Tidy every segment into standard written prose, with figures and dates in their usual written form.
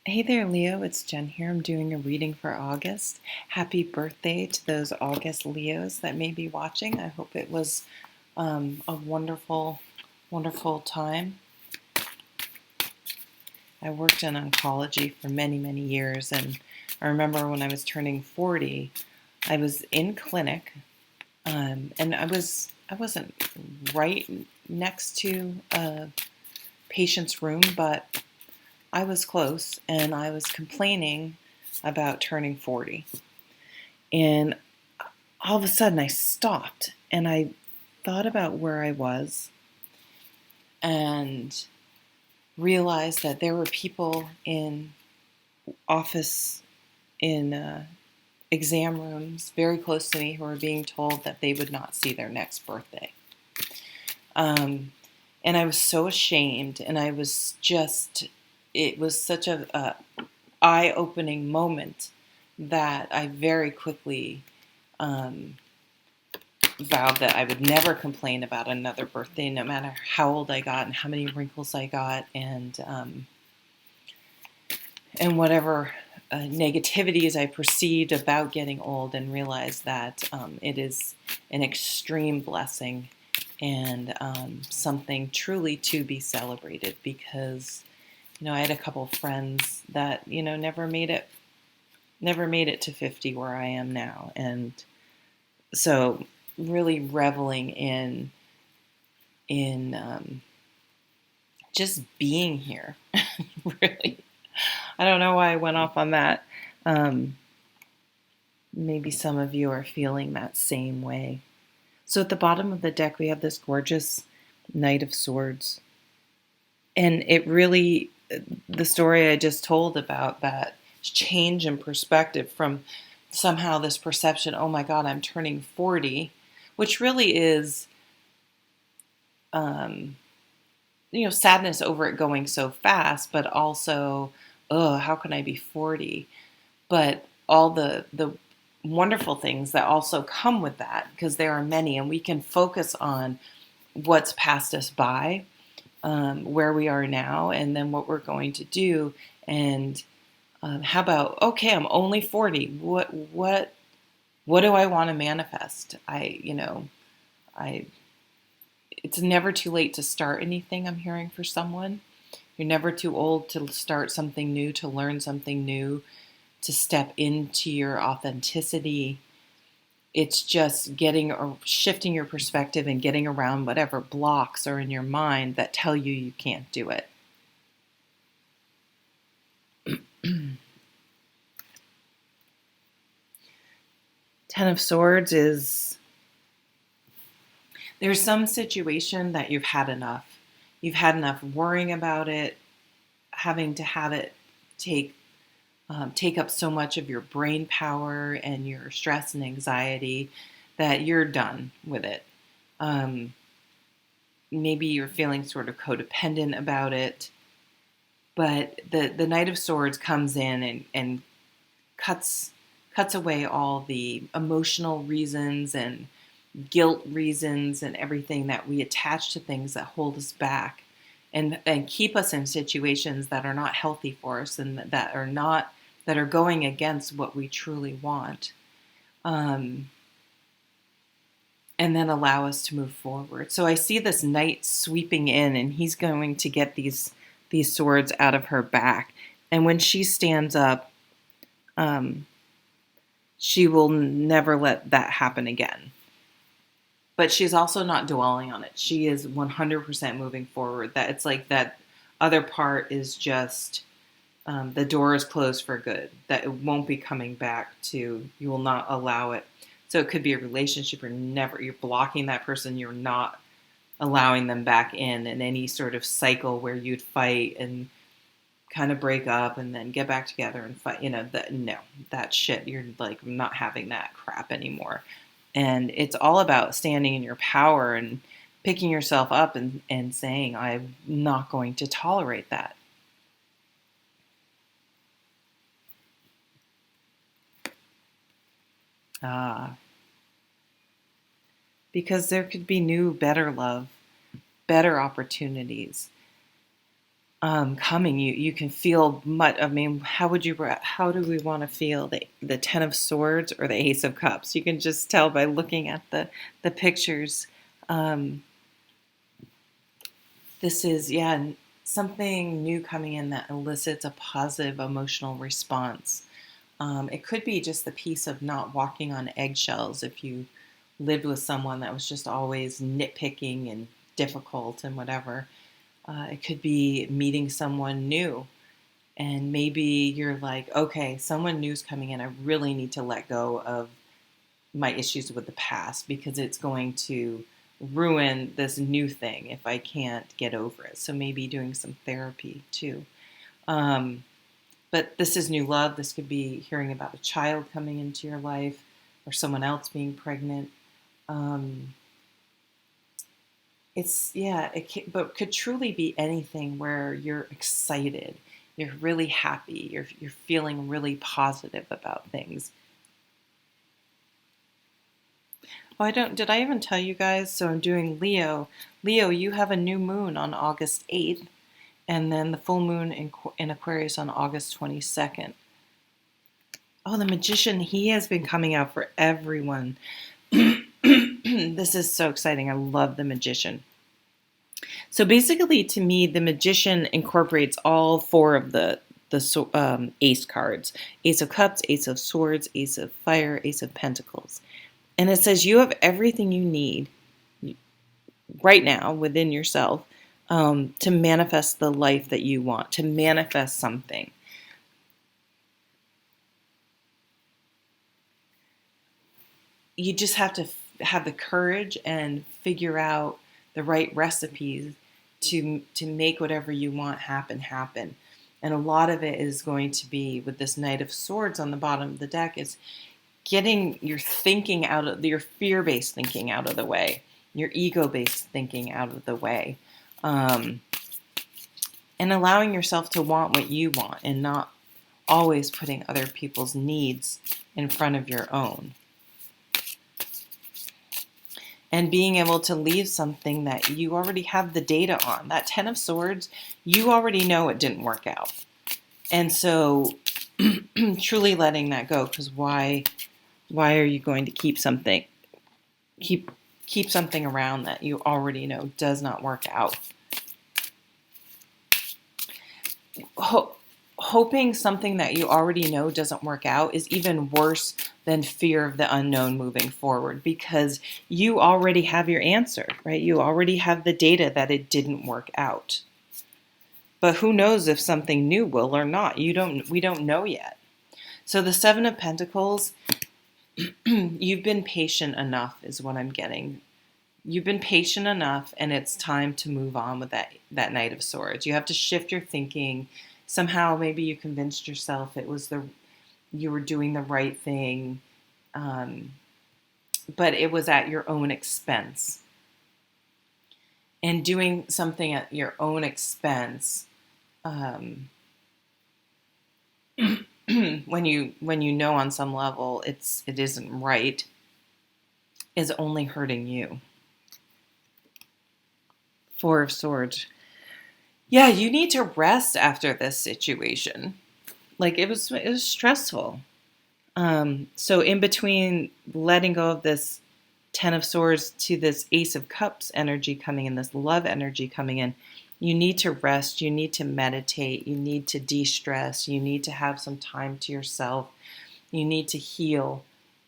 Hey there, Leo. It's Jen here. I'm doing a reading for August. Happy birthday to those August Leos that may be watching. I hope it was a wonderful, wonderful time. I worked in oncology for many, many years, and I remember when I was turning 40, I was in clinic, and I wasn't right next to a patient's room, but I was close, and I was complaining about turning 40. And all of a sudden, I stopped and I thought about where I was and realized that there were people in office, in exam rooms very close to me who were being told that they would not see their next birthday. And I was so ashamed, and it was such a eye-opening moment that I very quickly vowed that I would never complain about another birthday, no matter how old I got and how many wrinkles I got, and whatever negativities I perceived about getting old, and realized that it is an extreme blessing and something truly to be celebrated. Because I had a couple of friends that never made it to 50 where I am now, and so really reveling in just being here. Really, I don't know why I went off on that. Um, Maybe some of you are feeling that same way. So at the bottom of the deck, we have this gorgeous Knight of Swords, and it really, the story I just told about that change in perspective from somehow this perception, oh my God, I'm turning 40, which really is um, sadness over it going so fast, but also, oh, how can I be 40? But all the wonderful things that also come with that, because there are many, and we can focus on what's passed us by, where we are now, and then what we're going to do. And how about, okay, I'm only 40. What do I want to manifest? I It's never too late to start anything, I'm hearing for someone. You're never too old to start something new, to learn something new, to step into your authenticity. It's just getting or shifting your perspective and getting around whatever blocks are in your mind that tell you can't do it. Ten of Swords is, there's some situation that you've had enough. You've had enough worrying about it, having to have it take up so much of your brain power and your stress and anxiety that you're done with it. Maybe you're feeling sort of codependent about it, but the Knight of Swords comes in and cuts away all the emotional reasons and guilt reasons and everything that we attach to things that hold us back and keep us in situations that are not healthy for us, and that are going against what we truly want, and then allow us to move forward. So I see this knight sweeping in, and he's going to get these swords out of her back. And when she stands up, she will never let that happen again. But she's also not dwelling on it. She is 100% moving forward. That it's like that other part is just the door is closed for good. That it won't be coming back to. You will not allow it. So it could be a relationship. You're blocking that person. You're not allowing them back in any sort of cycle where you'd fight and kind of break up and then get back together and fight. That shit. You're like, I'm not having that crap anymore. And it's all about standing in your power and picking yourself up and saying, I'm not going to tolerate that. Because there could be new, better love, better opportunities. coming. You can feel much. I mean, how do we want to feel the Ten of Swords or the Ace of Cups? You can just tell by looking at the pictures. Um, this is something new coming in that elicits a positive emotional response. It could be just the piece of not walking on eggshells if you lived with someone that was just always nitpicking and difficult and whatever. It could be meeting someone new, and maybe you're like, okay, someone new's coming in. I really need to let go of my issues with the past because it's going to ruin this new thing if I can't get over it. So maybe doing some therapy too. But this is new love. This could be hearing about a child coming into your life or someone else being pregnant. But could truly be anything where you're excited, you're really happy, you're feeling really positive about things. Oh, did I even tell you guys? So I'm doing Leo. Leo, you have a new moon on August 8th, and then the full moon in Aquarius on August 22nd. Oh, the Magician, he has been coming out for everyone. This is so exciting. I love the Magician. So basically, to me, the Magician incorporates all four of the Ace cards: Ace of Cups, Ace of Swords, Ace of Fire, Ace of Pentacles. And it says you have everything you need right now within yourself to manifest the life that you want, to manifest something. You just have to have the courage and figure out the right recipes to make whatever you want happen. And a lot of it is going to be with this Knight of Swords on the bottom of the deck is getting your thinking out of your fear-based thinking out of the way, your ego-based thinking out of the way, and allowing yourself to want what you want and not always putting other people's needs in front of your own. And being able to leave something that you already have the data on. That Ten of Swords, you already know it didn't work out. And so truly letting that go, because why are you going to keep something around that you already know does not work out? Hoping something that you already know doesn't work out is even worse than fear of the unknown moving forward, because you already have your answer, right? You already have the data that it didn't work out. But who knows if something new will or not? We don't know yet. So the Seven of Pentacles, you've been patient enough is what I'm getting. You've been patient enough, and it's time to move on with that Knight of Swords. You have to shift your thinking. Somehow maybe you convinced yourself you were doing the right thing, but it was at your own expense. And doing something at your own expense, when you know on some level it isn't right, is only hurting you. Four of Swords. Yeah, you need to rest after this situation. Like it was stressful. So in between letting go of this Ten of Swords to this Ace of Cups energy coming in, this love energy coming in, you need to rest, you need to meditate, you need to de-stress, you need to have some time to yourself, you need to heal,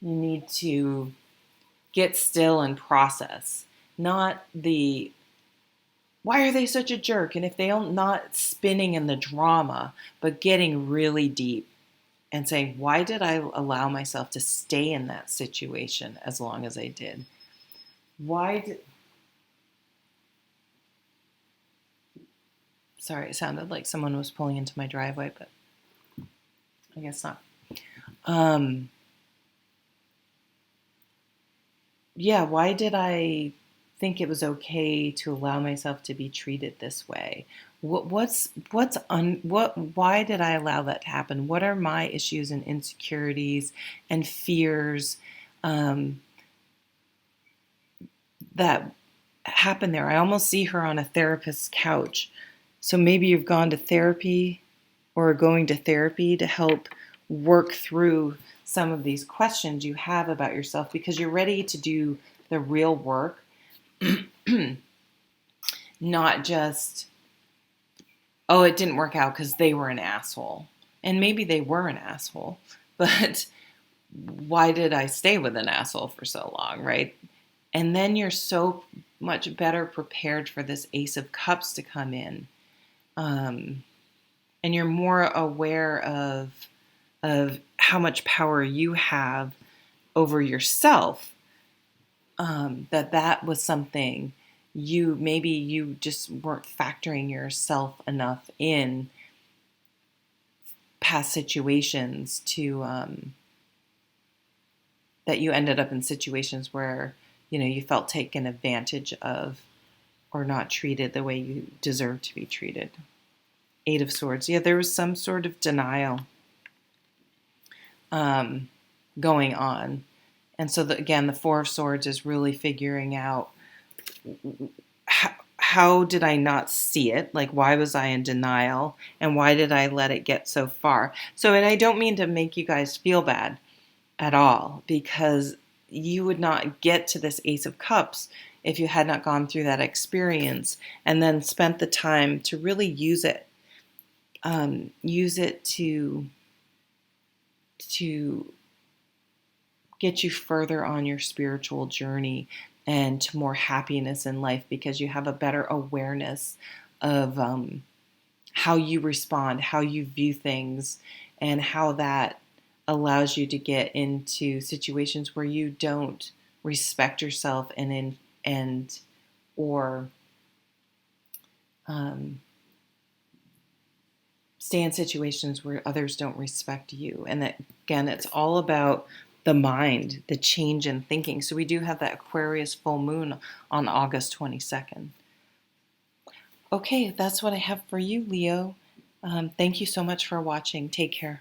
you need to get still and process. Not the, why are they such a jerk? And if they don't, not spinning in the drama, but getting really deep and saying, why did I allow myself to stay in that situation as long as I did? Sorry, it sounded like someone was pulling into my driveway, but I guess not. Why did I think it was okay to allow myself to be treated this way? Why did I allow that to happen? What are my issues and insecurities and fears that happened there? I almost see her on a therapist's couch So maybe you've gone to therapy or are going to therapy to help work through some of these questions you have about yourself because you're ready to do the real work, not just, oh, it didn't work out because they were an asshole. And maybe they were an asshole, but why did I stay with an asshole for so long, right? And then you're so much better prepared for this Ace of Cups to come in. And you're more aware of how much power you have over yourself, that was something maybe you just weren't factoring yourself enough in past situations to that you ended up in situations where you felt taken advantage of or not treated the way you deserve to be treated. Eight of Swords. Yeah, there was some sort of denial going on. And so, again, the Four of Swords is really figuring out how did I not see it? Like, why was I in denial? And why did I let it get so far? So, and I don't mean to make you guys feel bad at all, because you would not get to this Ace of Cups if you had not gone through that experience and then spent the time to really use it to get you further on your spiritual journey and to more happiness in life, because you have a better awareness of how you respond, how you view things, and how that allows you to get into situations where you don't respect yourself or stay in situations where others don't respect you. And that, again, it's all about the mind, the change in thinking. So we do have that Aquarius full moon on August 22nd. Okay, that's what I have for you, Leo. Thank you so much for watching. Take care.